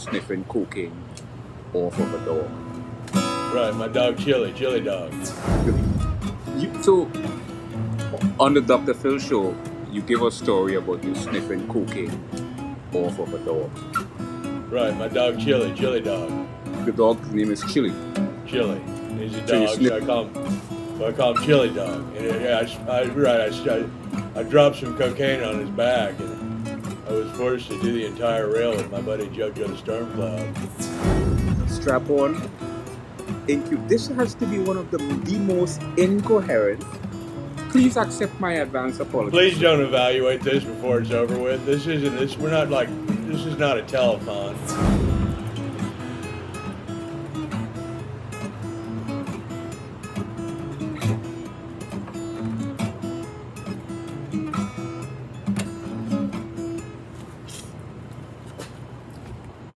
sniffing cocaine off of a dog. Right, my dog Chili Dog. So, on the Dr. Phil show, you give a story about you sniffing cocaine off of a dog. Right, my dog Chili Dog. The dog's name is Chili. Chili. He's a So you dog, sniff- so I call him Chili Dog. And I dropped some cocaine on his back, and I was forced to do the entire rail with my buddy JoJo the Stormcloud. Strap on. This has to be one of the most incoherent. Please accept my advance apology. Please don't evaluate this before it's over with. This is not a telethon.